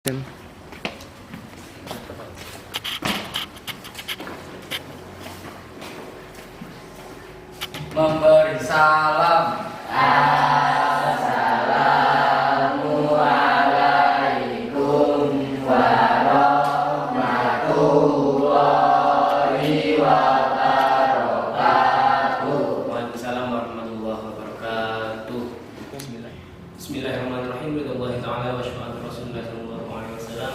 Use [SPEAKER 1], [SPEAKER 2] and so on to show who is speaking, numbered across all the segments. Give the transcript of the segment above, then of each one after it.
[SPEAKER 1] Memberi salam.
[SPEAKER 2] Assalamualaikum warahmatullahi wabarakatuh.
[SPEAKER 3] Waalaikumsalam warahmatullahi wabarakatuh. Bismillahirrahmanirrahim. Billahi ta'ala wa syafa'atu Rasulullah sallallahu alaihi wasallam.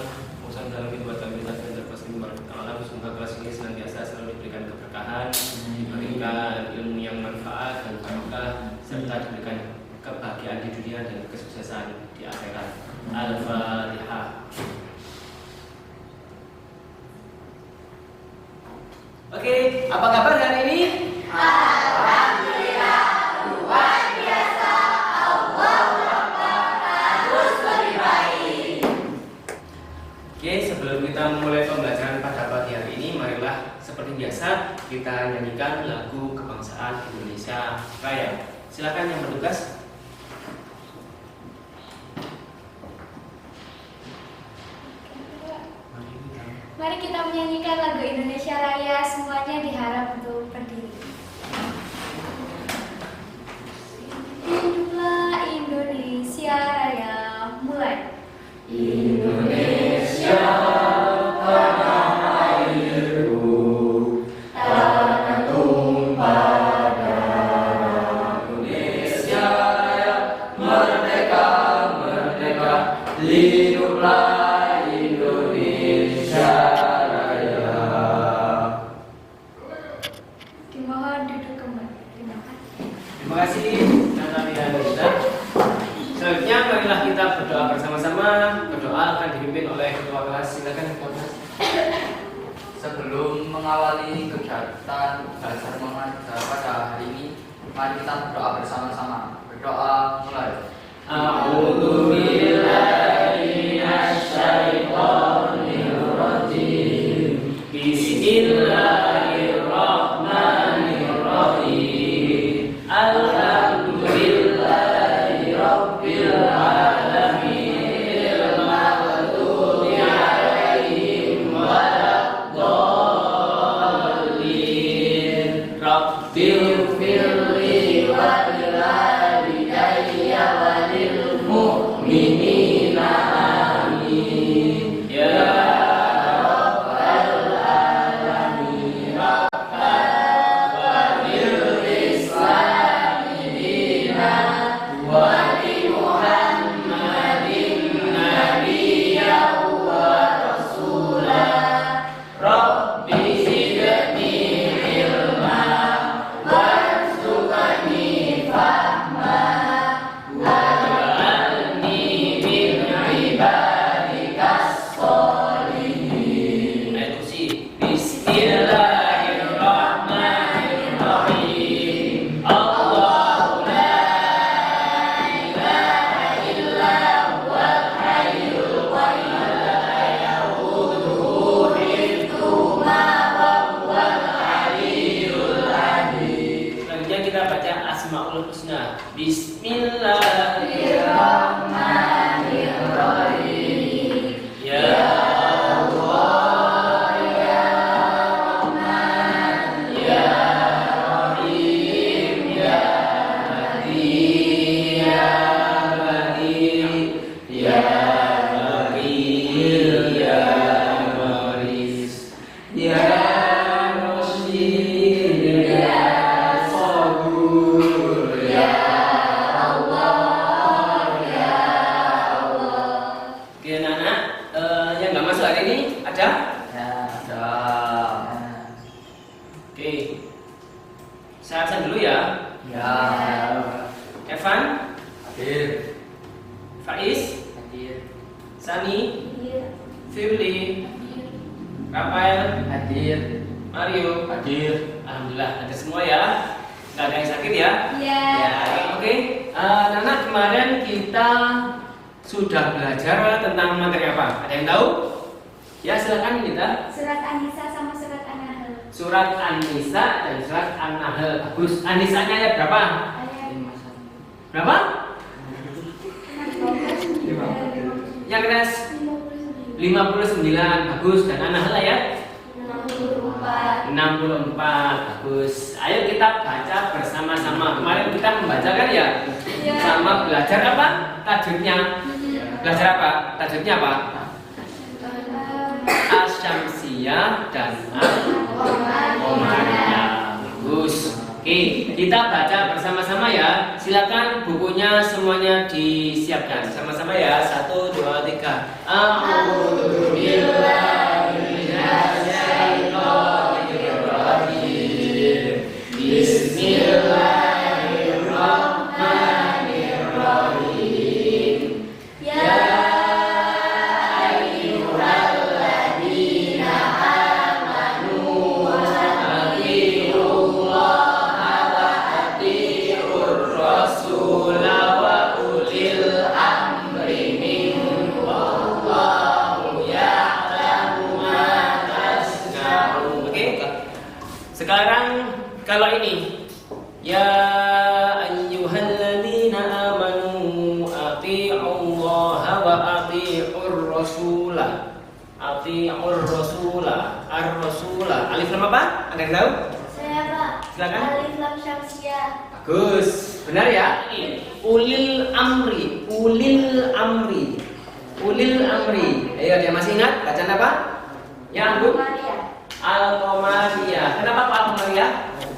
[SPEAKER 3] Usaha dalam kehidupan kita dan terpasti berkala. Semoga kelas ini senantiasa selalu diberikan keberkahan, diberikan ilmu yang manfaat dan barokah, serta diberikan kebahagiaan di dunia dan kesuksesan di akhirat. Al-Fatihah. Oke, apa kabar hari ini?
[SPEAKER 2] Alhamdulillah, luar biasa. Allahu Akbar, harus lebih baik.
[SPEAKER 3] Oke, sebelum kita mulai pembelajaran pada pagi hari ini, marilah seperti biasa kita nyanyikan lagu kebangsaan Indonesia Raya. Silakan yang bertugas.
[SPEAKER 4] Mari kita menyanyikan lagu Indonesia Raya, semuanya diharap untuk berdiri. Hiduplah Indonesia Raya, mulai.
[SPEAKER 2] Indonesia tanah airku, tanah tumpah darah. Indonesia Raya, merdeka, merdeka, hiduplah Indonesia Raya.
[SPEAKER 4] Dimohon duduk kembali. Terima kasih.
[SPEAKER 3] Terima kasih Natalia dan Rita. Selanjutnya marilah kita berdoa bersama-sama. Berdoa akan dipimpin oleh ketua kelas. Silakan ketua kelas.
[SPEAKER 1] Sebelum mengawali kegiatan belajar mengajar pada hari ini, mari kita berdoa bersama-sama. Berdoa mulai.
[SPEAKER 3] A'udzu billahi minasyaitonir rajim. Bismillahirrahmanirrahim. Alhamdulillahi rabbil alamin. Maghdubi 'alaihim waladdallin. Rabbighfirli wa liwalidayya wa lil mu'minina amin. Ya rabbal alamin. Rabbana lil islami dina wa li Muhammadin nabiyya wa rasulah. Rabbi zidni ilma warzuqni fahma waj'alni min ibadikas sholihin. Ayat kursi. Bismillahirrahmanirrahim. Allahu la ilaha illa huwal hayyul qayyum la ya'uduhu hifdzuhuma wa huwal aliyyul azim. Selanjutnya kita baca Asmaul Husna. Bismillahirrahmanirrahim. Ya Allah, ya Rahman, ya Rahim, ya Hadi, ya Badi, ya Baqi, ya Waris, ya Musyid, ya Sabur, ya Allah, ya Allah. Oke anak-anak, yang nggak masuk hari ini ada?
[SPEAKER 1] Ya, ada.
[SPEAKER 3] Oke, saya absen dulu ya.
[SPEAKER 1] Ya.
[SPEAKER 3] Evan,
[SPEAKER 1] Hadir.
[SPEAKER 3] Faiz,
[SPEAKER 1] Hadir.
[SPEAKER 3] Sani,
[SPEAKER 4] Iya.
[SPEAKER 3] Firly, Rafael,
[SPEAKER 1] Hadir.
[SPEAKER 3] Mario.
[SPEAKER 1] Hadir.
[SPEAKER 3] Alhamdulillah ada semua ya. Nggak ada yang sakit ya?
[SPEAKER 4] Iya.
[SPEAKER 3] Ya, oke. Nana, kemarin kita sudah belajar tentang materi apa? Ada yang tahu? Ya, silakan kita.
[SPEAKER 4] Surat An-Nisa sama surat An-Nahl.
[SPEAKER 3] Surat An-Nisa dan surat An-Nahl. Bagus. An-Nisanya ayat berapa?
[SPEAKER 4] Ayat
[SPEAKER 3] Berapa?
[SPEAKER 4] 59.
[SPEAKER 3] Yang keras
[SPEAKER 4] 59.
[SPEAKER 3] 59. Bagus. Dan An-Nahl ayat
[SPEAKER 4] 64.
[SPEAKER 3] 64. Bagus. Ayo kita baca bersama-sama. Kemarin kita membaca kan ya?
[SPEAKER 4] Iya.
[SPEAKER 3] Sama belajar apa? Tajwidnya. Belajar apa? Tajwidnya apa? Asy-Syamsiyah dan Al-Qamariyah. Bagus. Oke, kita baca bersama-sama ya. Silakan bukunya semuanya disiapkan. Sama-sama ya. 1, 2, 3. A'udzu billahi minasyaitonir rajim. Bismillahirrahmanirrahim.
[SPEAKER 4] Ya ayyuhalladzina amanu atiiullaha wa atiiur rasula wa ulil amri minkum wallahu ya'lamu ma tasna'un.
[SPEAKER 3] Oke. Sekarang kalau ini ya ayyuhalladzina amanu atiiullaha wa atiiur rasula. Atiiur rasula. Ar-rasula. Alif lam apa? Ada yang tahu?
[SPEAKER 4] Saya Pak.
[SPEAKER 3] Silakan.
[SPEAKER 4] Alif lam syamsiah.
[SPEAKER 3] Bagus. Benar ya? Ulil amri. Ulil amri. Ulil amri. Ayo, dia masih ingat bacaan apa? Ya, Bu.
[SPEAKER 4] Maria.
[SPEAKER 3] Al-Qamariyah. Kenapa Pak Al-Qamariyah?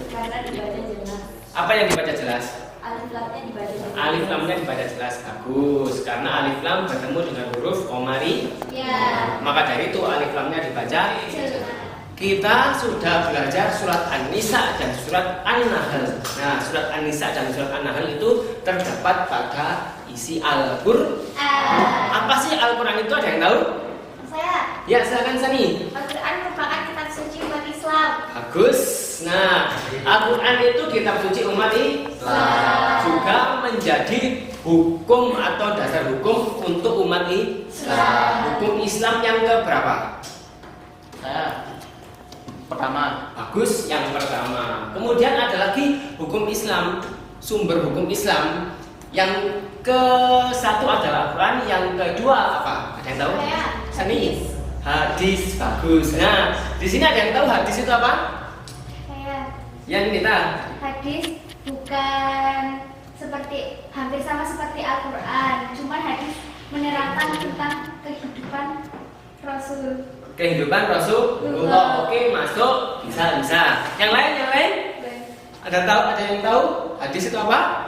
[SPEAKER 4] Karena dibaca jelas.
[SPEAKER 3] Apa yang dibaca jelas?
[SPEAKER 4] Alif lamnya dibaca jelas.
[SPEAKER 3] Alif lamnya dibaca jelas. Bagus. Karena alif lam bertemu dengan huruf qamari.
[SPEAKER 4] Ya.
[SPEAKER 3] Maka dari itu alif lamnya dibaca.
[SPEAKER 4] Jelas.
[SPEAKER 3] Kita sudah belajar surat An-Nisa dan surat An-Nahl. Nah, surat An-Nisa dan surat An-Nahl itu terdapat pada isi Al-Qur'an. Apa sih Al-Qur'an itu? Ada yang tahu?
[SPEAKER 4] Saya.
[SPEAKER 3] Ya, silakan Sani.
[SPEAKER 4] Al-Quran merupakan kitab suci umat Islam.
[SPEAKER 3] Bagus. Nah, Al-Quran itu kitab suci umat Islam, juga menjadi hukum atau dasar hukum untuk umat Islam. Hukum Islam yang keberapa?
[SPEAKER 1] Saya pertama.
[SPEAKER 3] Bagus, yang pertama. Kemudian ada lagi hukum Islam, sumber hukum Islam. Yang ke satu adalah Al-Quran, yang kedua apa? Ada yang tahu?
[SPEAKER 4] Saya.
[SPEAKER 3] Seni. Hadis. Bagus. Nah, di sini ada yang tahu hadis itu apa?
[SPEAKER 4] Saya.
[SPEAKER 3] Yang ini tak?
[SPEAKER 4] Hadis bukan seperti hampir sama seperti Al-Quran, cuman hadis menerangkan tentang kehidupan Rasul.
[SPEAKER 3] Kehidupan Rasulullah. Oke, masuk. Bisa. Yang lain? Ada yang tahu hadis itu apa?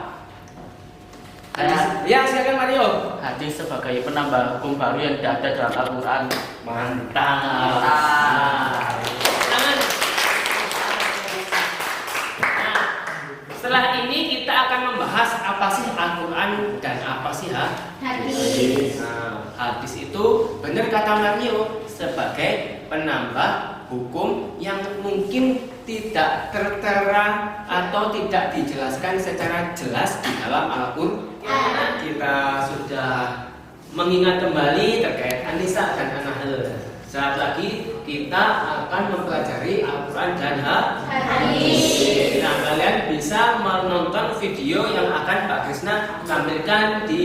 [SPEAKER 3] Hadis. Ya, silakan Mario.
[SPEAKER 1] Hadis sebagai penambah hukum baru yang tidak ada dalam Al-Quran.
[SPEAKER 3] Mantap. Tangan. Nah, setelah ini kita akan membahas apa sih Al-Quran dan apa sih
[SPEAKER 4] Hadis.
[SPEAKER 3] Nah, hadis itu benar kata Mario sebagai penambah hukum yang mungkin tidak tertera atau tidak dijelaskan secara jelas di dalam Al-Quran. Kita sudah mengingat kembali terkait An-Nisa dan An-Nahl. Saat lagi kita akan mempelajari Al-Quran dan hadis. Nah, kalian bisa menonton video yang akan Pak Krisna tampilkan di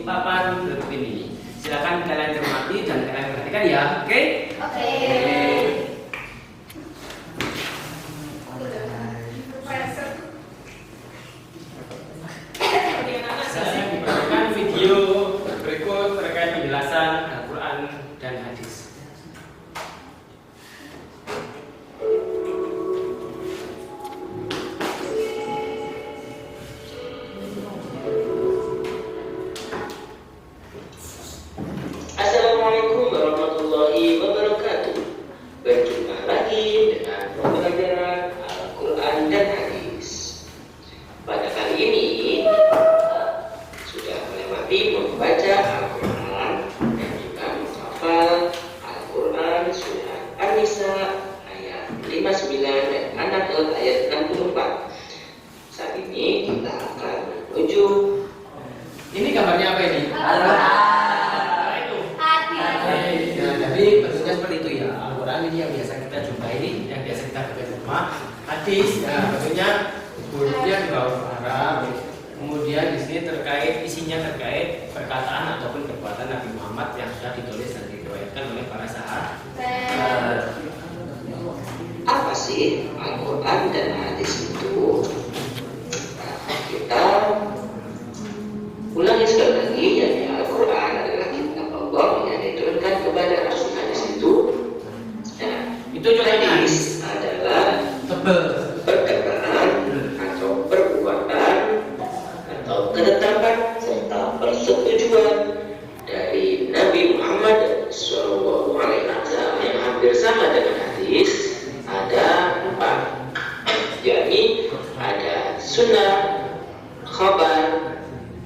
[SPEAKER 3] papan YouTube ini. Silakan kalian cermati dan kalian perhatikan ya, oke?
[SPEAKER 4] Oke.
[SPEAKER 3] Saya dibagikan video berikut terkait penjelasan Al-Quran dan hadis. Assalamualaikum warahmatullahi wabarakatuh. Berjumpa lagi dengan pembelajaran Al-Quran dan hadis. Pada kali ini sudah melewati membaca Al-Quran dan juga menghafal Al-Quran surat An-Nisa ayat 59 dan An-Nahl ayat 64. Saat ini kita akan menuju. Ini gambarnya apa ini? Apa itu?
[SPEAKER 4] Hadis.
[SPEAKER 3] Nah, jadi bentuknya seperti itu ya. Al-Quran ini yang biasa kita jumpai ini, yang biasa kita baca di rumah. Hadis, nah bentuknya hurufnya di bawah Arab. Kemudian di sini isinya terkait perkataan ataupun perbuatan Nabi Muhammad yang sudah ditulis dan diriwayatkan disampaikan oleh para sahabat.
[SPEAKER 2] Apa sih Al-Quran dan hadis itu? Nah, kita ulangi sekali lagi, yakni Al-Quran adalah kitab Allah yang diturunkan kepada Rasul. Hadis itu, nah,
[SPEAKER 3] Itu contohnya
[SPEAKER 2] hadis adalah
[SPEAKER 3] tebel.
[SPEAKER 2] perkataan atau perbuatan atau ketetapan serta persetujuan dari Nabi Muhammad SAW yang hampir sama dengan hadis. Ada 4, yakni ada sunnah, khabar,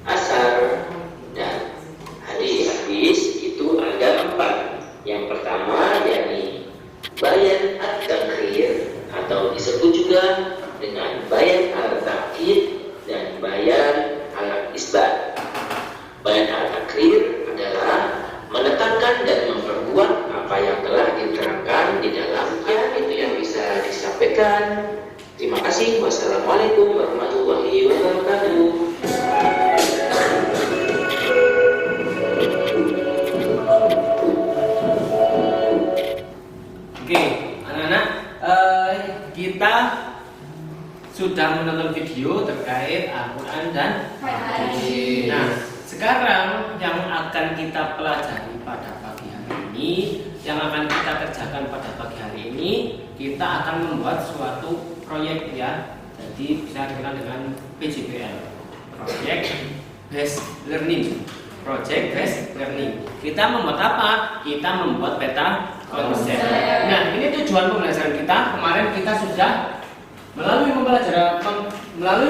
[SPEAKER 2] asar, dan hadis. Hadis itu ada 4. Yang pertama yakni bayan at-takrir atau disebut juga dengan bayan al-takkid dan bayan al-isbat. Bayan al-takrir adalah menetapkan dan memperkuat apa yang telah diterangkan di dalam ayat itu yang bisa disampaikan. Terima kasih. Wassalamualaikum warahmatullahi wabarakatuh.
[SPEAKER 3] Oke, anak-anak, kita sudah menonton video terkait Al-Quran dan hadis. Nah, sekarang yang akan kita pelajari pada pagi hari ini, yang akan kita kerjakan pada pagi hari ini, kita akan membuat suatu proyek ya. Jadi bisa dikenal dengan PJBL, Project Based Learning. Project Based Learning. Kita membuat apa? Kita membuat peta konsep. Nah, ini tujuan pembelajaran kita. Kemarin kita sudah melalui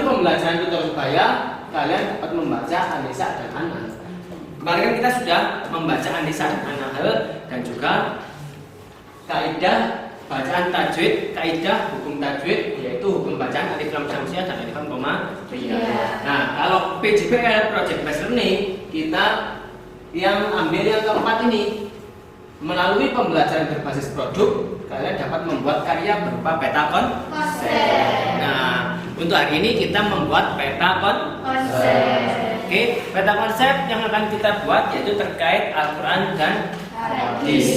[SPEAKER 3] pembelajaran tutor sebaya, kalian dapat membaca An-Nisa dan An-Nahl. Kemarin kita sudah membaca An-Nisa dan An-Nahl dan juga kaidah bacaan tajwid, kaidah hukum tajwid, yaitu hukum bacaan alif lam syamsiah dan alif lam koma riyah. Nah, kalau PJBL Project Based Learning, kita yang ambil yang keempat ini. Melalui pembelajaran berbasis produk, kalian dapat membuat karya berupa peta konsep. Nah, untuk hari ini kita membuat peta konsep. Oke, peta konsep yang akan kita buat yaitu terkait Al-Quran dan hadis.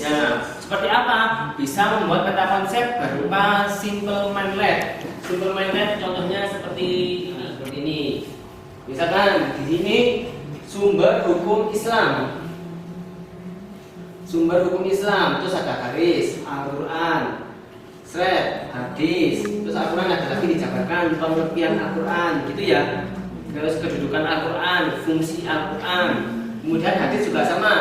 [SPEAKER 3] Nah, seperti apa? Bisa membuat peta konsep berupa simple mindlet. Simple mindlet contohnya seperti ini. Misalkan di sini sumber hukum Islam. Sumber hukum Islam, terus ada garis Al-Quran, hadis, terus Al-Quran ada lagi dijabarkan pengertian Al-Quran, gitu ya. Terus kedudukan Al-Quran, fungsi Al-Quran. Kemudian hadis juga sama,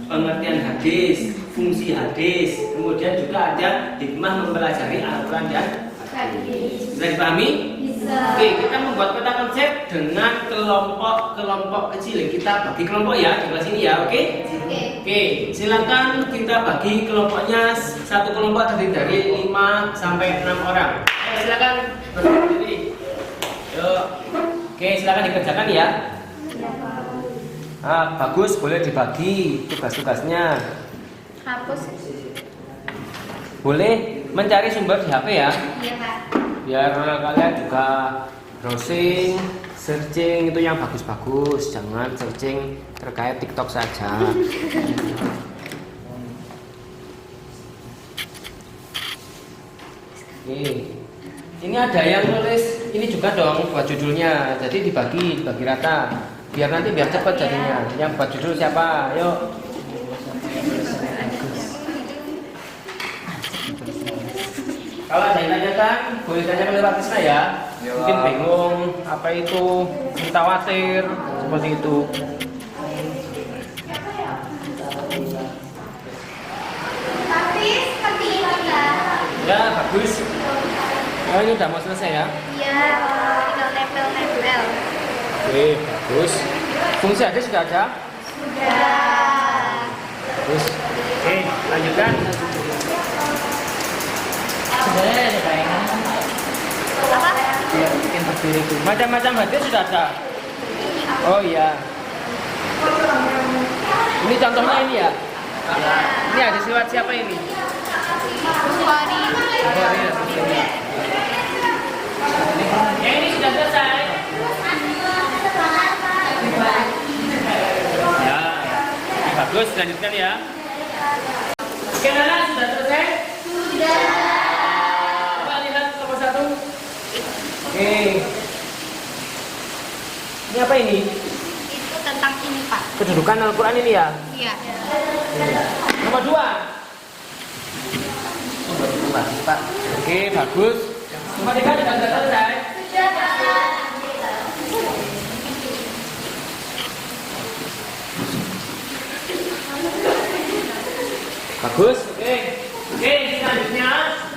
[SPEAKER 3] pengertian hadis, fungsi hadis. Kemudian juga ada hikmah mempelajari Al-Quran dan hadis. Bisa dipahami? Bisa. Oke, kita membuat peta konsep dengan kelompok kecil. Kita bagi kelompok ya, di kelas ini ya, oke? Oke, silakan kita bagi kelompoknya. Satu kelompok terdiri dari 5 sampai 6 orang. Silakan berdiri. Yuk. Oke, silakan dikerjakan ya. Bagus, boleh dibagi tugas-tugasnya.
[SPEAKER 4] Hapus.
[SPEAKER 3] Boleh mencari sumber di HP ya.
[SPEAKER 4] Iya, Pak.
[SPEAKER 3] Biar kalian juga browsing, searching itu yang bagus-bagus, jangan searching terkait TikTok saja. Oke. Ini ada yang nulis, ini juga dong buat judulnya. Jadi dibagi rata. Biar cepat jadinya. Yang buat judul siapa? Yuk. Kalau ada yang tanyakan, boleh tanya ke Pak Tisna ya. Mungkin bingung apa itu, khawatir seperti itu.
[SPEAKER 4] Tapi seperti ini ya.
[SPEAKER 3] Ya, bagus. Oh, ini udah mau selesai ya?
[SPEAKER 4] Iya, tinggal tempel-tempel.
[SPEAKER 3] Oke, bagus. Fungsi ada sudah ada?
[SPEAKER 4] Sudah.
[SPEAKER 3] Bagus. Oke, lanjutkan.
[SPEAKER 5] Sebenarnya ada bayangan
[SPEAKER 4] Apa?
[SPEAKER 5] dia bikin berdiri itu.
[SPEAKER 3] Macam-macam hadis sudah ada. Oh iya. Ini contohnya ini ya. Ini hadis riwayat siapa ini?
[SPEAKER 4] Bukhari.
[SPEAKER 3] Bukhari ya. Yang ini sudah selesai. Ya, bagus. Lanjutkan ya. Oke, anak sudah selesai?
[SPEAKER 4] Sudah.
[SPEAKER 3] Coba lihat nomor 1. Oke. Ini apa ini?
[SPEAKER 4] Itu tentang ini, Pak.
[SPEAKER 3] Kedudukan Al-Quran ini ya?
[SPEAKER 4] Iya.
[SPEAKER 3] Nomor 2.
[SPEAKER 1] Sumber hukum hadis, Pak.
[SPEAKER 3] Oke, bagus. Nomor 3 sudah selesai?
[SPEAKER 4] Sudah, Pak.
[SPEAKER 3] Bagus. Oke, selanjutnya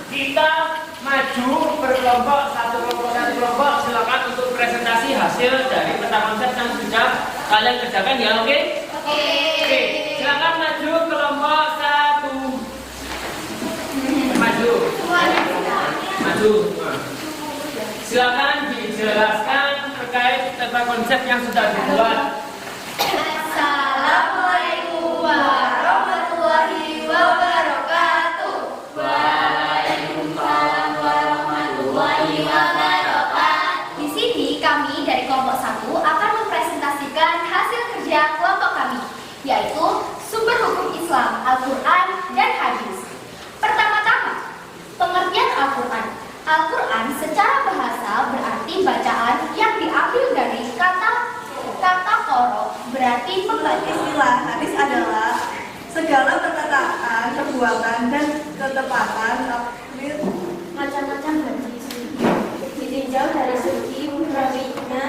[SPEAKER 3] kita maju berkelompok satu kelompok. Silakan untuk presentasi hasil dari peta konsep yang sudah kalian kerjakan ya, oke? Oke, silakan maju kelompok 1. Maju. Silakan dijelaskan terkait peta konsep yang sudah dibuat.
[SPEAKER 4] Assalamualaikum warahmatullahi wabarakatuh. Waalaikumsalam warahmatullahi wabarakatuh. Di sini kami dari kelompok 1 akan mempresentasikan hasil kerja kelompok kami, yaitu sumber hukum Islam, Al-Quran, dan hadis. Pertama-tama, pengertian Al-Quran. Al-Quran secara bahasa berarti bacaan yang diambil dari kata qoro, berarti membaca.
[SPEAKER 6] Istilah hadis adalah segala perkataan, perbuatan, dan ketepatan taklid
[SPEAKER 7] macam-macam hadis. Ditinjau dari segi perawinya,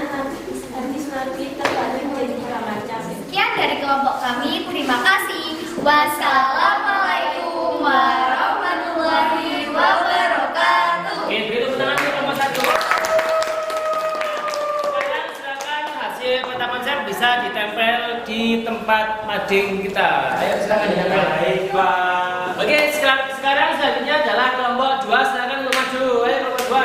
[SPEAKER 7] hadis Nabi terbagi menjadi 3 macam.
[SPEAKER 4] Sekian dari kelompok kami, terima kasih. Wassalamualaikum warahmatullahi wabarakatuh.
[SPEAKER 3] Oke, beri tepuk tangan untuk kelompok 1. Sekarang silakan hasil peta konsep bisa ditempel di tempat mading kita. Ayo silakan ditempel. Baik, Pak. Oke, sekarang selanjutnya adalah kelompok 2. Silakan untuk maju. Ayo kelompok 2.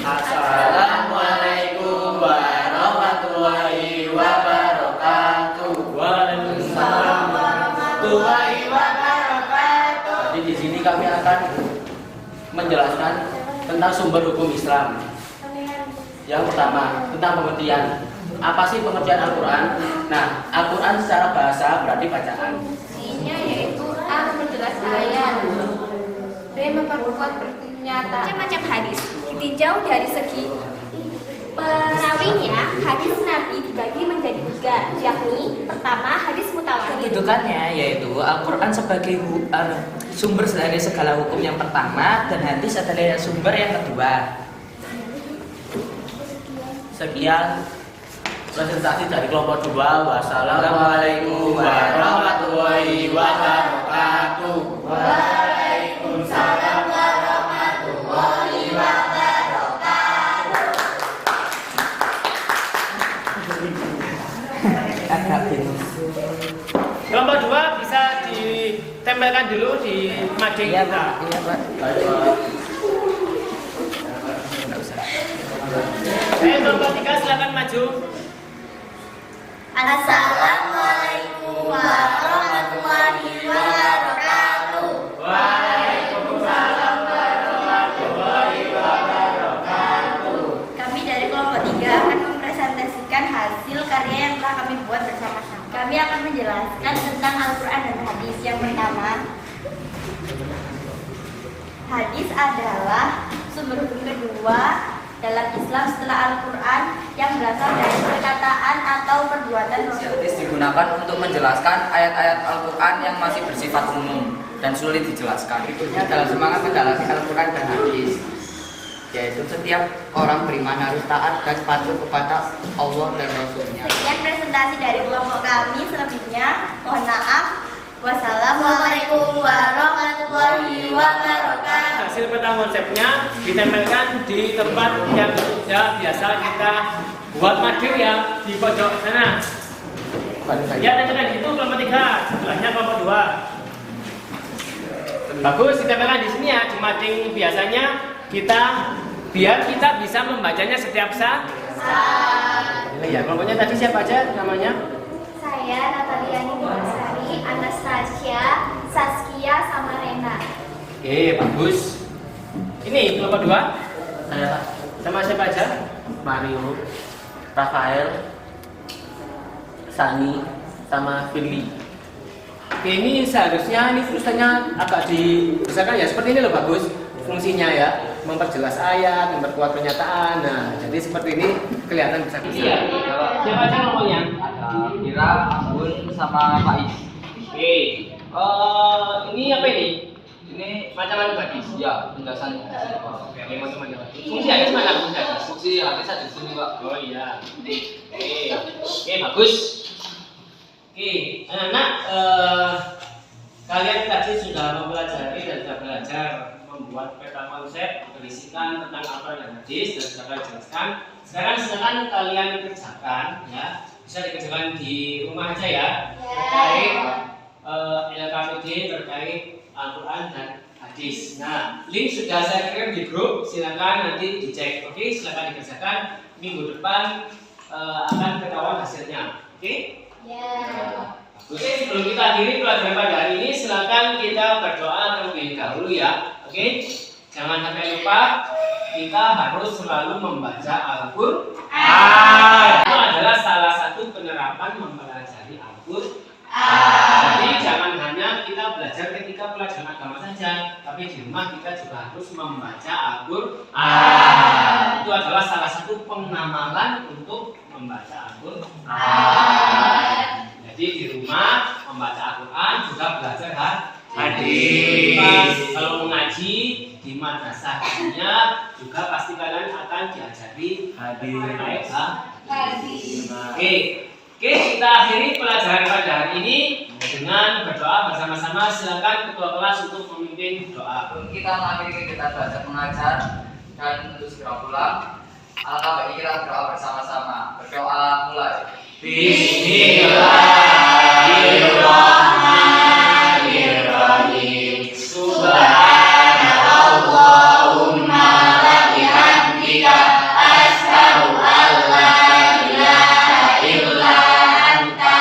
[SPEAKER 1] Assalamualaikum warahmatullahi wabarakatuh.
[SPEAKER 3] Waalaikumsalam warahmatullahi wabarakatuh.
[SPEAKER 1] Jadi di sini kami akan menjelaskan tentang sumber hukum Islam. Yang pertama, tentang pengertian. Apa sih pengertian Al-Quran? Nah, Al-Quran secara bahasa berarti bacaan.
[SPEAKER 4] Isinya yaitu A. Menjelas ayat, B. Memperkuat pernyataan, macam-macam hadis. Ditinjau dari segi perawinya, hadis Nabi dibagi menjadi 3, yakni pertama hadis mutawatir.
[SPEAKER 5] Kedudukannya yaitu Al-Quran sebagai sumber dari segala hukum yang pertama dan hadis adalah sumber yang kedua.
[SPEAKER 1] Sekian presentasi dari kelompok 2. Wassalamualaikum warahmatullahi wabarakatuh. Waalaikumsalam warahmatullahi wabarakatuh.
[SPEAKER 3] Kelompok 2 bisa ditempelkan dulu di mading
[SPEAKER 5] Iya,
[SPEAKER 3] kita.
[SPEAKER 5] Pak. Iya, Pak.
[SPEAKER 3] Kelompok 3 silakan maju.
[SPEAKER 4] Assalamualaikum warahmatullahi wabarakatuh.
[SPEAKER 3] Waalaikumsalam warahmatullahi wabarakatuh.
[SPEAKER 4] Kami dari kelompok 3 akan mempresentasikan hasil karya yang telah kami buat bersama-sama. Kami akan menjelaskan tentang Al-Quran dan hadis. Yang pertama, hadis adalah sumber hukum kedua dalam Islam setelah Al-Quran yang berasal dari perkataan atau perbuatan Rasul.
[SPEAKER 1] Hadis digunakan untuk menjelaskan ayat-ayat Al-Quran yang masih bersifat umum dan sulit dijelaskan. Berikutnya adalah semangat mendalami Al-Quran dan hadis, yaitu setiap orang beriman harus taat dan patuh kepada Allah dan Rasul-Nya.
[SPEAKER 4] Sekian presentasi dari kelompok kami. Selebihnya mohon maaf. Wassalamualaikum warahmatullahi wabarakatuh.
[SPEAKER 3] Hasil peta konsepnya ditempelkan di tempat yang sudah biasa kita buat mading ya, di pojok sana. Ya, tempelkan itu kelompok 3, sebelahnya kelompok 2. Bagus, ditempelkan di sini ya, di mading biasanya biar kita bisa membacanya setiap saat. Ya, kelompoknya tadi siapa aja namanya?
[SPEAKER 4] Saya Natalia Nindasari, Anastasia, Saskia, sama Rena.
[SPEAKER 3] Oke, bagus. Ini kelompok 2.
[SPEAKER 1] Saya Pak.
[SPEAKER 3] Sama siapa aja?
[SPEAKER 1] Mario, Rafael, Sani, sama Firly.
[SPEAKER 3] Oke, ini seharusnya ini tulisannya agak dibesarkan ya, seperti ini loh, bagus fungsinya ya, memperjelas ayat, memperkuat pernyataan. Nah, jadi seperti ini kelihatan besar-besar.
[SPEAKER 5] Iya.
[SPEAKER 3] Siapa aja ngomongnya?
[SPEAKER 1] Ada Mira, Ambun, sama Faiz.
[SPEAKER 3] Oke, ini apa ini?
[SPEAKER 1] Ini
[SPEAKER 3] Macam-macam hadis.
[SPEAKER 1] ya penjelasan.
[SPEAKER 3] Oke, macam-macam hadis. Fungsi hadis mana fungsi hadis?
[SPEAKER 1] Fungsi hadis ada di sini, Pak.
[SPEAKER 3] Oh iya. Oke, bagus. Oke, anak-anak, kalian tadi sudah mempelajari dan sudah belajar membuat peta konsep, berisikan tentang apa dan hadis dan sudah kalian jelaskan. Sekarang silakan kalian kerjakan ya, bisa dikerjakan di rumah aja ya. Terkait LKPD terkait Al-Quran dan hadis. Nah, link sudah saya kirim di grup, silakan nanti dicek. Oke, silakan dikerjakan. Minggu depan akan ketahuan hasilnya. Oke? Oke, sebelum kita akhiri pelajaran pada hari ini, silakan kita berdoa terlebih dahulu ya. Oke? Jangan sampai lupa, kita harus selalu membaca Al-Quran. Itu adalah salah satu penerapan mempelajari Al-Quran. Jadi jangan hanya kita belajar ketika pelajaran agama saja, tapi di rumah kita juga harus membaca Al-Quran. Itu adalah salah satu pengamalan untuk membaca Al-Quran. Jadi di rumah membaca Al-Quran juga belajar hadis. Kalau mengaji di madrasahnya juga pasti kalian akan diajari hadis. Oke, kita akhiri pelajaran pada hari ini dengan berdoa bersama-sama. Silakan ketua kelas untuk memimpin doa.
[SPEAKER 1] Sebelum kita mengakhiri kita belajar mengajar dan untuk segera pulang, alangkah baiknya kita berdoa bersama-sama. Berdoa mulai.
[SPEAKER 3] Bismillahirrahmanirrahim. Subhanallahumma wa bihamdika asyhadu an la ilaha illa anta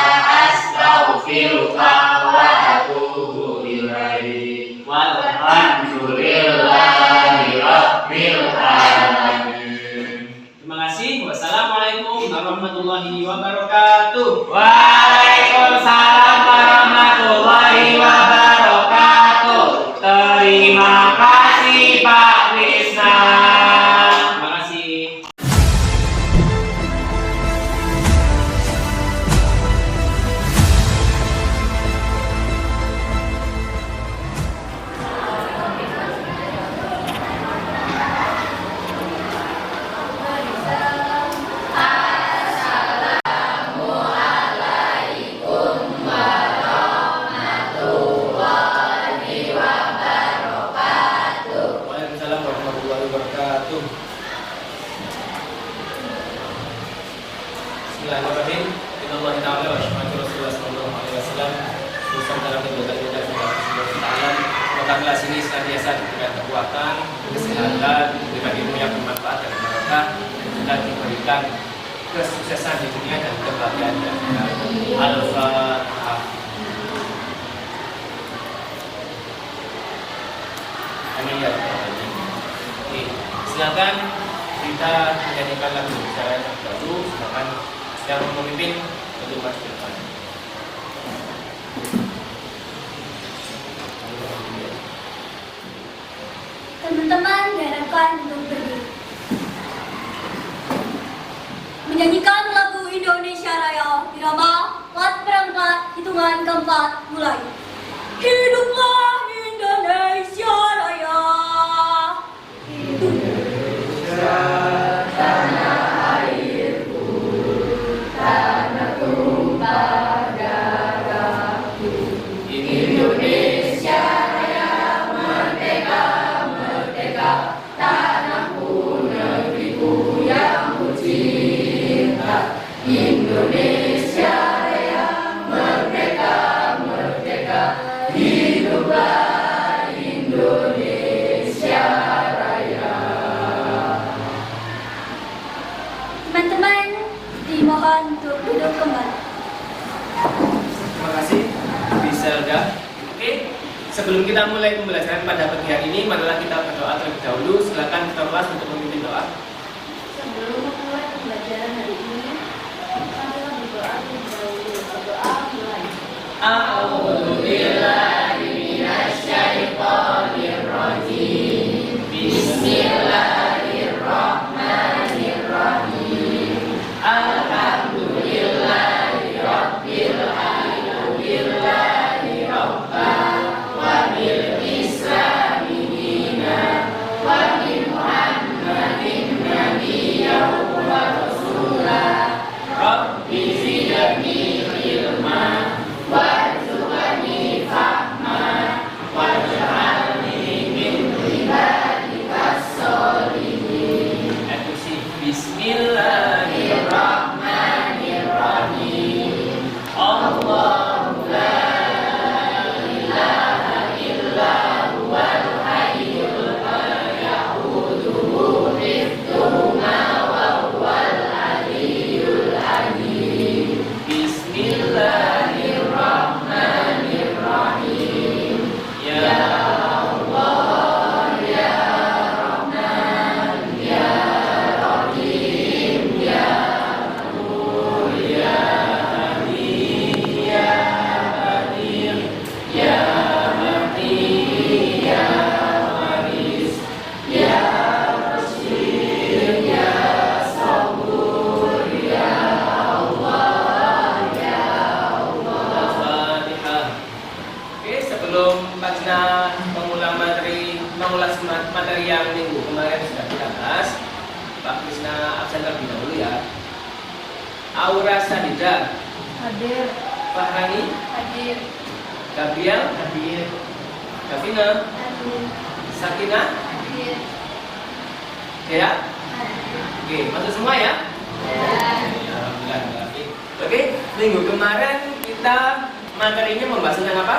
[SPEAKER 3] astaghfiruka wa atubu ilaik. Walhamdulillahi rabbil alamin. Terima kasih. Wassalamualaikum warahmatullahi wabarakatuh. Waalaikumsalam warahmatullahi wabarakatuh. Terima kasih Pak Krisna. Terima kasih. Waalaikumsalam warahmatullahi wabarakatuh. Bismillahirrahmanirrahim. Innallaha ta'ala wa syahadu Rasulullah sallallahu alaihi wasallam. Urusan dalam kegiatan kita semoga kelas ini senantiasa diberikan kekuatan, kesehatan, diberikan ilmu yang bermanfaat dan berkah, dan diberikan kesuksesan di dunia dan kebahagiaan di akhirat. Al-Fatihah. Amin ya rabbal alamin. Oke, silakan kita menyanyikan lagu secara baru, silakan yang memimpin untuk maju ke depan.
[SPEAKER 4] Teman-teman diharapkan untuk berdiri. Menyanyikan lagu Indonesia Raya irama plat perangkat hitungan keempat mulai. Hiduplah Indonesia Raya. Indonesia tanah airku, tanah tumpah darahku. Indonesia Raya merdeka, merdeka, tanahku, negeriku yang ku cinta. Indonesia Raya merdeka, merdeka, hiduplah Indonesia Raya. Teman-teman, dimohon untuk duduk kembali.
[SPEAKER 3] Terima kasih, bisa udah. Oke, sebelum kita mulai pembelajaran pada pagi hari ini, marilah kita berdoa terlebih dahulu. Silakan ketua kelas untuk memimpin doa.
[SPEAKER 7] Sebelum memulai pembelajaran hari ini, marilah berdoa terlebih dahulu. Berdoa mulai.
[SPEAKER 3] A'udzu billahi minasyaitonir rajim. Bismillahirrahmanirrahim. Alhamdulillahi rabbil alamin rabban wa bil islami dinan wa bi Muhammadin nabiyyan wa rasulah. Rabbi zidni ilma warzuqni fahma waj'alni min ibadikas sholihin. Bismillahirrahmanirrahim. Allahu la ilaha illa huwal hayyul qayyum hifdzuhuma wa huwal aliyyul azim. Bismillahirrahmanirrahim. Ya Allah, ya Rahman, ya Rahim, ya Nur, ya Hadi, ya Qadir, ya Mati, ya Waris, ya Rasyid, ya Sabur, ya Allah, ya Allah. Al-Fatihah. Oke, sebelum Pajna mengulas materi yang minggu kemarin sudah kita bahas, Pak Krisna absen terlebih dahulu ya. Aura Sadida
[SPEAKER 6] Hadir.
[SPEAKER 3] Fahrani,
[SPEAKER 6] Hadir.
[SPEAKER 3] Gabriel,
[SPEAKER 5] Hadir.
[SPEAKER 3] Davina, Sakina,
[SPEAKER 6] Hadir.
[SPEAKER 3] Dea. Oke, masuk semua ya? Alhamdulillah. Oke, minggu kemarin kita materinya membahas tentang apa?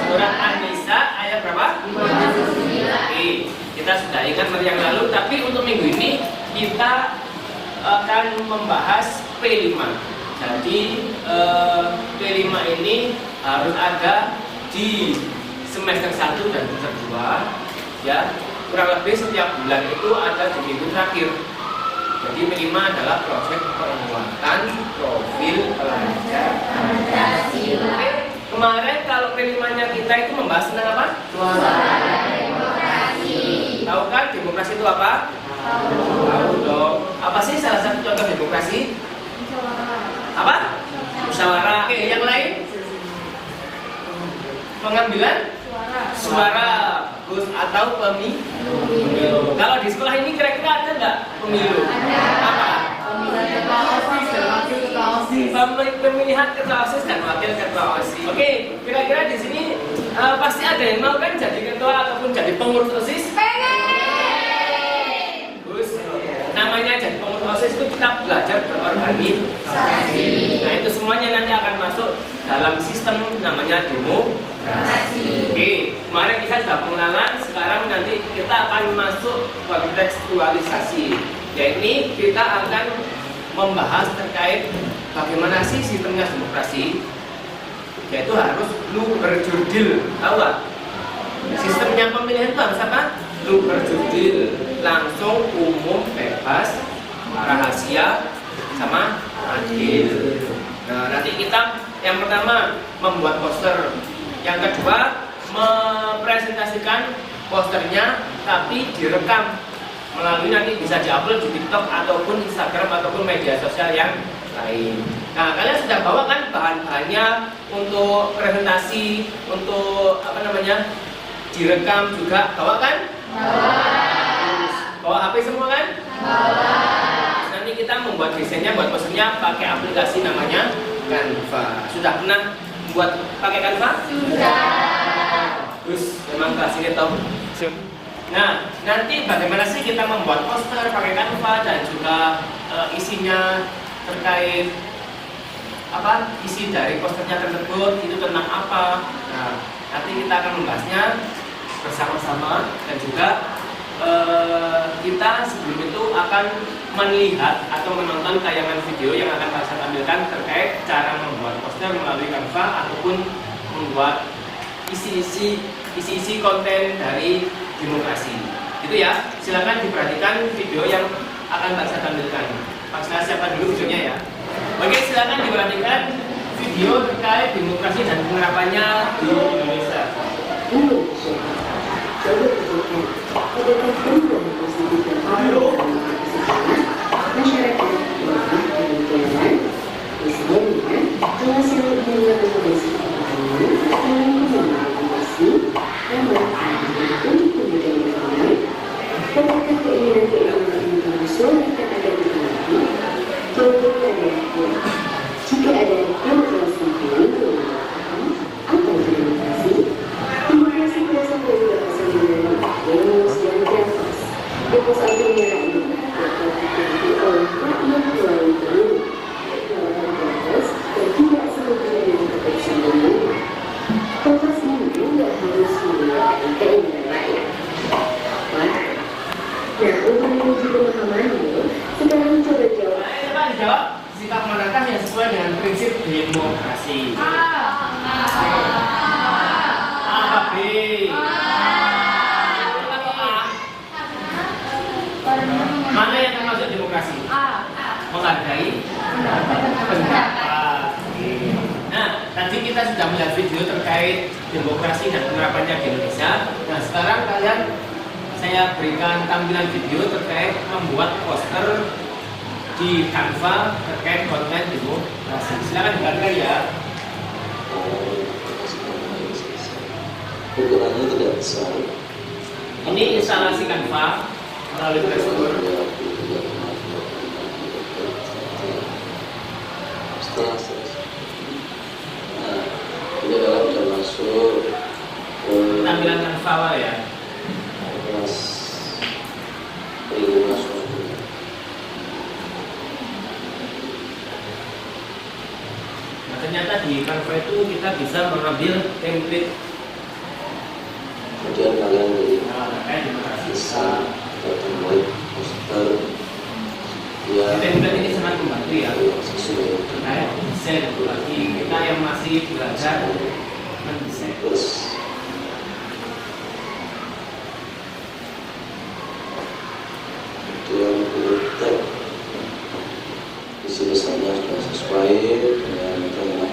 [SPEAKER 3] Surat An-Nisa ayat berapa? 59. Oke, kita sudah ingat dari yang lalu, tapi untuk minggu ini kita akan membahas P5. Jadi P5 ini harus ada di semester 1 dan semester 2 ya. Kurang lebih setiap bulan itu ada di minggu terakhir. Jadi P5 adalah proses penguatan profil pelajar Pancasila. Kemarin kalau P5-nya kita itu membahas tentang apa? Suara demokrasi. Tahu kan demokrasi itu apa? Tahu dong. Apa sih salah satu contoh demokrasi? Apa? Musyawarah. Oke, yang lain? Pengambilan suara. Bagus. Atau pemilu. Kalau di sekolah ini kira-kira ada nggak pemilu? Apa? Pemilihan ketua OSIS dan wakil ketua OSIS. Oke, kira-kira di sini pasti ada yang mau kan jadi ketua ataupun jadi pengurus OSIS? Bagus. Namanya jadi pengurus OSIS itu kita belajar berorganisasi. Nah, itu semuanya nanti akan masuk dalam sistem namanya demokrasi. Oke, kemarin kita sudah pengenalan, sekarang nanti kita akan masuk kontekstualisasi. Yaitu kita akan membahas terkait bagaimana sih sistemnya demokrasi. Yaitu harus lu berjurdil, tahu nggak? Sistemnya pemilihan itu harus apa? Lu berjurdil, langsung, umum, bebas, rahasia, sama adil. Nah, nanti kita yang pertama membuat poster, yang kedua mempresentasikan posternya tapi direkam melalui nanti bisa diupload di TikTok ataupun Instagram ataupun media sosial yang lain. Nah, kalian sudah bawa kan bahan-bahannya untuk presentasi, untuk apa namanya, direkam juga, bawa kan? Bawa HP semua kan? Nanti kita membuat desainnya, buat posternya pakai aplikasi namanya Canva. Sudah pernah buat pakai Canva? Sudah. Terus memang kelas ini tahu. Nah, nanti bagaimana sih kita membuat poster pakai Canva dan juga isinya terkait apa, isi dari posternya tersebut itu tentang apa. Nah, nanti kita akan membahasnya bersama-sama dan juga kita sebelum itu akan melihat atau menonton tayangan video yang akan saya tampilkan terkait cara membuat poster melalui Canva ataupun membuat isi-isi konten dari demokrasi. Itu ya, silakan diperhatikan video yang akan saya tampilkan. Pak, siapa dulu videonya ya? Oke, silakan diperhatikan video terkait demokrasi dan penerapannya di Indonesia.
[SPEAKER 2] Indonesia. Coba perhatikan, apakah perubahan positif dan perubahan masyarakat berubah dengan jalan? Misalnya, kelas yang lebih mengakomodasi pemahaman dalam komunikasi, manfaat untuk kemudian berkembang, apakah keinginan internasional yang ada di dalamnya? Jawabannya adalah ya. Jika ada demokrasi di lingkungan atau demokrasi berasal dari bahasa Yunani yang dan grafos. Grafos artinya rakyat atau diikuti oleh rakyat melalui pemilu. Melawan grafos dan tidak semuanya dengan keputusan pemilu. Grafos ini tidak harus menggunakan keinginan rakyat. Nah, untuk menuju pemahamannya, sekarang coba jawab.
[SPEAKER 3] Coba dijawab sikap manakah yang sesuai dengan prinsip demokrasi? A, B. Mana yang termasuk demokrasi? Menghargai pendapat. Nah, tadi kita sudah melihat video terkait demokrasi dan penerapannya di Indonesia. Nah, sekarang saya berikan tampilan video terkait membuat poster di Canva terkait konten demokrasi. Silakan diperhatikan ya.
[SPEAKER 8] Ukurannya tidak besar.
[SPEAKER 3] Ini instalasi Canva melalui browser.
[SPEAKER 8] Setelah selesai, nah, di dalam sudah masuk
[SPEAKER 3] Tampilan Canva ya.
[SPEAKER 8] kelas perlindungan suatu.
[SPEAKER 3] Nah, ternyata di Canva itu kita bisa mengambil template.
[SPEAKER 8] Kemudian kalian beri
[SPEAKER 3] Terkait demokrasi.
[SPEAKER 8] bisa template poster
[SPEAKER 3] Di
[SPEAKER 8] ya
[SPEAKER 3] template ini sangat membantu ya.
[SPEAKER 8] yang sesuai
[SPEAKER 3] Terkait desain bagi kita yang masih belajar mendesain.
[SPEAKER 8] terus kemudian pilih tag isi besarnya sudah sesuai dengan pengenaan.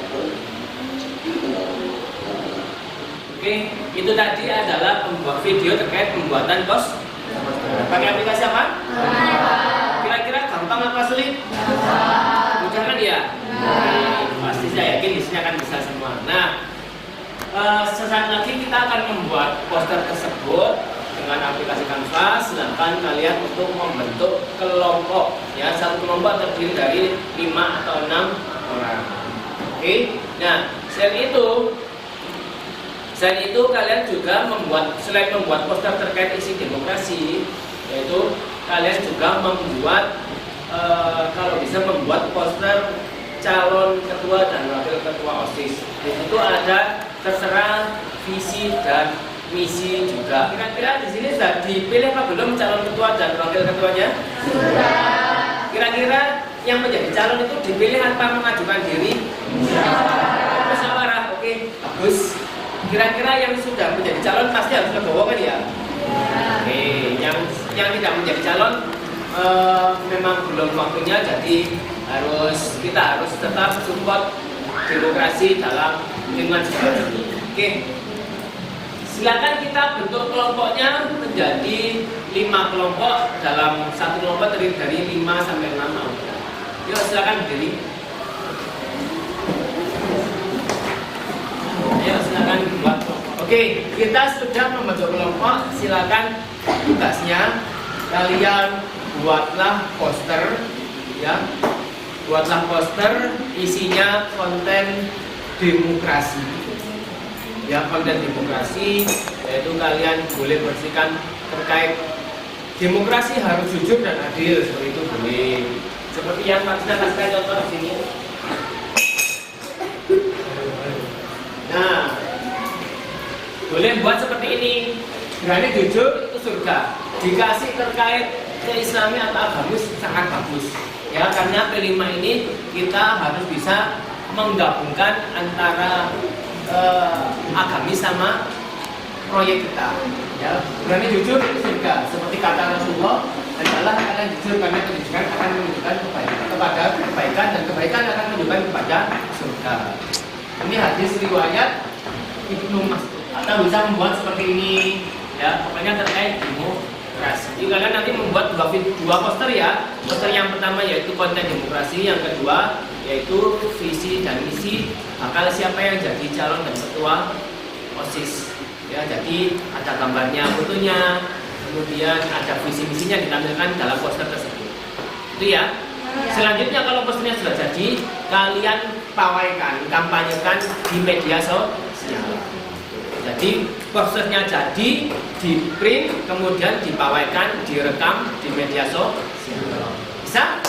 [SPEAKER 3] Oke, itu tadi adalah pembuat video terkait pembuatan pos. Pakai aplikasi apa? Kira-kira gampang apa sulit? Mudah kan ya? Pasti saya yakin di sini akan bisa semua. Nah, sesaat lagi kita akan membuat poster tersebut dengan aplikasi Canva. Sedangkan kalian untuk membentuk kelompok, ya satu kelompok terdiri dari 5 atau 6 orang. Oke, nah selain itu kalian juga selain membuat poster terkait isi demokrasi, yaitu kalian juga membuat kalau bisa membuat poster calon ketua dan wakil ketua OSIS. Di situ ada tertera visi dan misi juga. Kira-kira di sini sudah dipilih apa belum calon ketua dan wakil ketuanya? Sudah. Kira-kira yang menjadi calon itu dipilih tanpa mengajukan diri? Musyawarah. Oke, bagus. Kira-kira yang sudah menjadi calon pasti harus legowo kan ya? Oke, yang tidak menjadi calon memang belum waktunya, jadi kita harus tetap support demokrasi dalam lingkungan seperti ini. Oke, silakan kita bentuk kelompoknya menjadi 5 kelompok. Dalam satu kelompok terdiri dari 5 sampai 6 orang. Yuk silakan berdiri. Ayo silakan buat. Oke, kita sudah membentuk kelompok. Silakan tugasnya kalian buatlah poster, ya. Buatlah poster isinya konten demokrasi. Ya, konten demokrasi, yaitu kalian boleh bersihkan terkait demokrasi harus jujur dan adil, seperti itu boleh. Seperti yang kita kasih contoh di sini. Nah, boleh buat seperti ini. Berani jujur itu surga. Dikasih terkait keislamian atau agamis sangat bagus. Ya, karena P5 ini kita harus bisa menggabungkan antara agamis sama proyek kita. Ya, berani jujur itu surga. Seperti kata Rasulullah, Adalah kalian jujur karena kejujuran akan menunjukkan kepada kebaikan dan kebaikan akan menunjukkan kepada surga. Ini hadis riwayat Ibnu Mas'ud. Atau bisa membuat seperti ini, ya pokoknya terkait demokrasi. Jadi kalian nanti membuat dua poster ya. Poster yang pertama yaitu konten demokrasi, yang kedua yaitu visi dan misi bakal siapa yang jadi calon dan ketua OSIS. Ya, jadi ada gambarnya, fotonya, kemudian ada visi misinya ditampilkan dalam poster tersebut. Itu ya. Selanjutnya kalau posternya sudah jadi, kalian pawaikan, kampanyekan di media sosial. Jadi posternya jadi, di print, kemudian dipawaikan, direkam di media sosial. Bisa?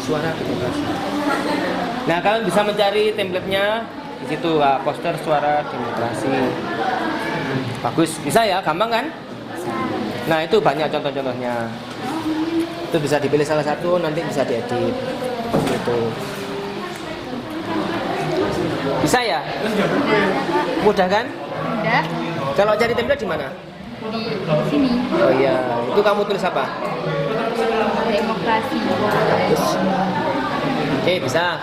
[SPEAKER 3] Suara demokrasi. Nah, kalian bisa mencari template-nya di situ, poster suara demokrasi. Bagus, bisa ya, gampang kan? Nah, itu banyak contoh-contohnya. Itu bisa dipilih salah satu, nanti bisa diedit. Gitu. Bisa ya? Mudah kan?
[SPEAKER 4] Mudah.
[SPEAKER 3] Kalau cari template di mana?
[SPEAKER 4] Di sini.
[SPEAKER 3] Oh iya, itu kamu tulis apa?
[SPEAKER 4] Demokrasi.
[SPEAKER 3] Oke, bisa.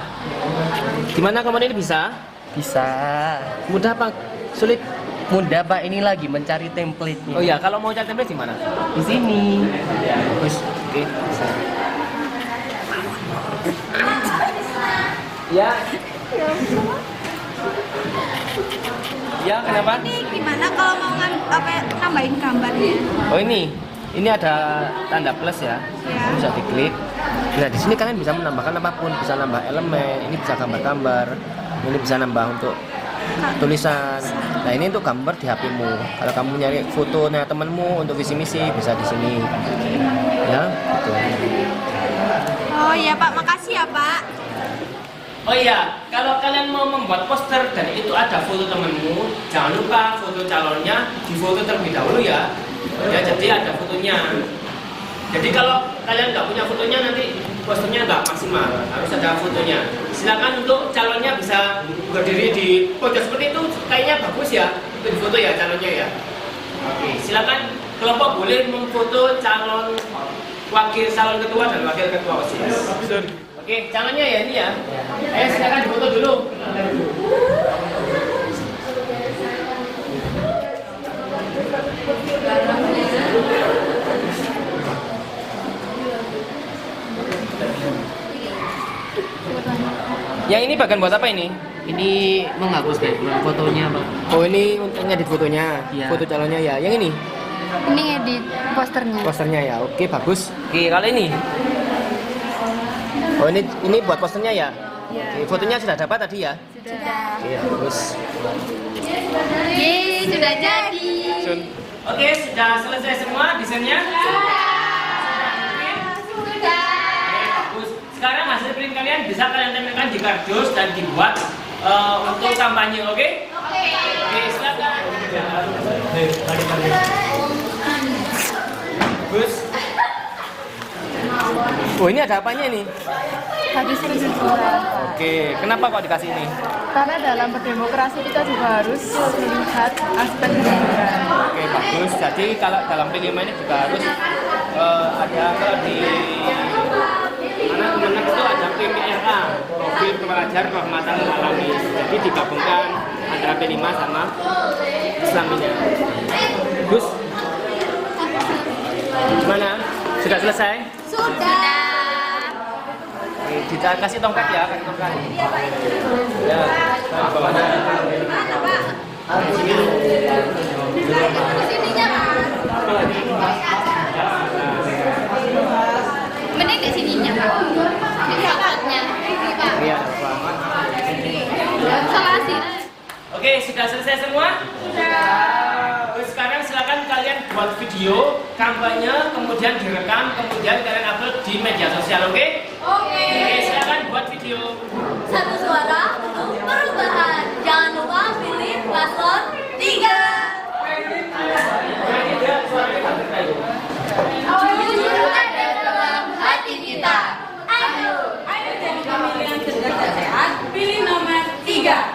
[SPEAKER 3] Gimana kamu ini bisa?
[SPEAKER 9] Bisa.
[SPEAKER 3] Mudah apa? Sulit?
[SPEAKER 9] Mudah Pak, ini lagi mencari template-nya.
[SPEAKER 3] Oh iya, kalau mau cari template di mana?
[SPEAKER 9] Di sini.
[SPEAKER 3] Bagus. Oke, bisa. Ya. Ya, kenapa?
[SPEAKER 6] Ini gimana kalau mau nambahin gambarnya?
[SPEAKER 3] Oh ini ada tanda plus ya. Bisa diklik. Nah, di sini kalian bisa menambahkan apapun, bisa nambah elemen, ini bisa gambar-gambar, ini bisa nambah untuk tulisan. Nah, ini untuk gambar di HP-mu. Kalau kamu nyari fotonya temanmu untuk visi misi bisa di sini. Ya, gitu.
[SPEAKER 6] Oh iya Pak, makasih ya Pak.
[SPEAKER 3] Oh iya, kalau kalian mau membuat poster dan itu ada foto temanmu, jangan lupa foto calonnya difoto terlebih dahulu ya. Ya, jadi ada fotonya. Jadi kalau kalian nggak punya fotonya nanti posternya nggak maksimal, harus ada fotonya. Silakan untuk calonnya bisa berdiri di pojok seperti itu, kayaknya bagus ya untuk difoto ya calonnya ya. Oke, silakan kelompok boleh memfoto calon ketua dan wakil ketua OSIS. Oke, calonnya ya ini ya. Ayo silakan difoto dulu. Yang ini bagian buat apa ini?
[SPEAKER 5] Ini menghapus background fotonya, Pak.
[SPEAKER 3] Oh, ini untuk ngedit fotonya,
[SPEAKER 5] Iya.
[SPEAKER 3] foto calonnya ya. Yang ini?
[SPEAKER 4] Ini edit posternya.
[SPEAKER 3] Posternya ya. Oke, bagus. Oke, kalau ini? Oh, ini buat posternya ya? Oke, fotonya sudah dapat tadi ya?
[SPEAKER 4] Sudah.
[SPEAKER 3] Iya, bagus.
[SPEAKER 4] Yeay, sudah jadi.
[SPEAKER 3] Oke, sudah selesai semua desainnya?
[SPEAKER 4] Sudah.
[SPEAKER 3] Bagus. Sekarang hasil print kalian bisa kalian tempelkan di kardus dan dibuat untuk kampanye, oke? Oke, silakan. Bagus. Oh, ini ada apanya ini?
[SPEAKER 6] Hadis kejujuran.
[SPEAKER 3] Oke, kenapa kok dikasih ini?
[SPEAKER 6] Karena dalam berdemokrasi kita juga harus melihat aspek kejujuran.
[SPEAKER 3] Oke, bagus. Jadi kalau dalam P5 ini juga harus ada kalau di mana teman-teman itu ada PPRA, profil pelajar kehormatan alami. Jadi digabungkan antara P5 sama Islaminya. Bagus. Gimana? Sudah selesai?
[SPEAKER 4] Sudah.
[SPEAKER 3] Oke, kita kasih tongkat ya, kasih tongkat. Ya, bawahnya.
[SPEAKER 4] Kesininya, Pak. Mending di sininya, Pak. Di tongkatnya. Ini, Pak.
[SPEAKER 3] Iya, Pak.
[SPEAKER 4] Salah sih.
[SPEAKER 3] Oke, sudah selesai semua? Sudah. Sekarang silakan kalian buat video kampanye, kemudian direkam, kemudian kalian upload di media sosial, oke?
[SPEAKER 4] Oke.
[SPEAKER 3] Oke, silakan buat video.
[SPEAKER 4] Satu suara untuk perubahan. Jangan lupa pilih paslon 3. Jujur ada dalam hati kita. Ayo jadi pemilihan cerdas dan sehat. Pilih nomor 3.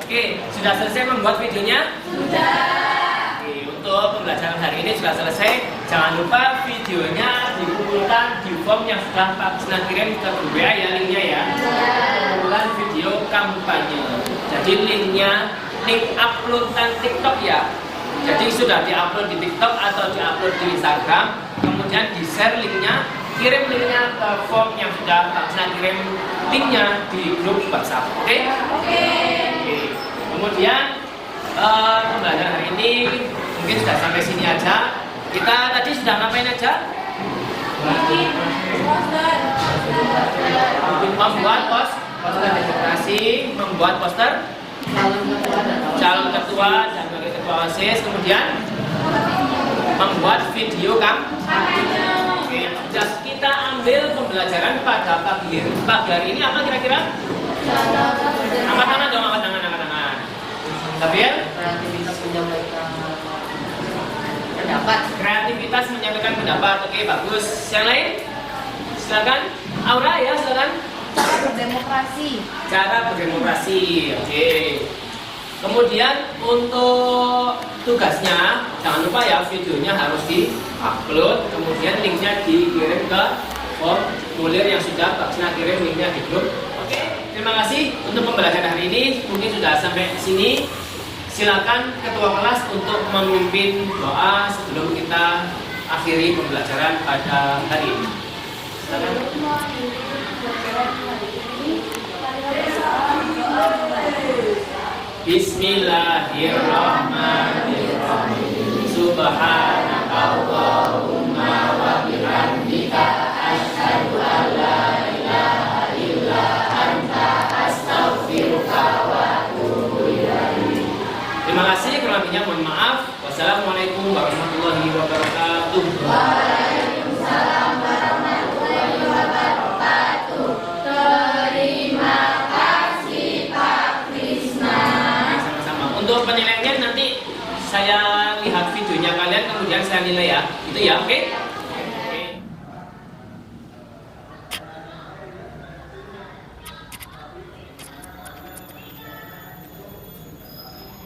[SPEAKER 3] Oke, sudah selesai membuat videonya? Sudah. Oke, untuk pembelajaran hari ini ini sudah selesai. Jangan lupa videonya dikumpulkan di form yang sudah Pak Krisna kirim ke grup WA ya, linknya ya. Kumpulan video kampanye. Jadi linknya, link uploadan TikTok ya. Jadi sudah diupload di TikTok atau diupload di Instagram, kemudian di share linknya, kirim linknya ke form yang sudah Pak Krisna kirim linknya di grup WhatsApp. Oke? Oke. Kemudian pembelajaran hari ini mungkin sudah sampai sini aja. Kita tadi sudah ngapain aja? Membuat poster demokrasi, membuat poster calon ketua dan wakil ketua OSIS, kemudian membuat video kampanye. Oke, kita ambil pembelajaran pada pagi hari ini apa kira-kira? Angkat tangan dong, angkat tangan. Gabriel? Kreativitas menyampaikan pendapat. Oke, bagus. Yang lain? Silakan. Aura ya, silakan. Cara berdemokrasi. Oke. Kemudian untuk tugasnya jangan lupa ya, videonya harus di-upload, kemudian linknya dikirim ke formulir yang sudah Pak Krisna kirim linknya di grup. Oke, terima kasih untuk pembelajaran hari ini. Mungkin sudah sampai sini. Silakan ketua kelas untuk memimpin doa sebelum kita akhiri pembelajaran pada hari ini. Silakan. Bismillahirrahmanirrahim. Subhanakallahumma wa bihamdika asyhadu an la ilaha illa anta astaghfiruka wa atubu ilaik. Terima kasih, kurang lebihnya mohon maaf. Wassalamualaikum warahmatullahi wabarakatuh.
[SPEAKER 4] Waalaikumsalam warahmatullahi wabarakatuh. Terima kasih Pak Krisna.
[SPEAKER 3] Sama-sama. Untuk penilaiannya nanti saya lihat videonya kalian, kemudian saya nilai ya. Itu ya, oke?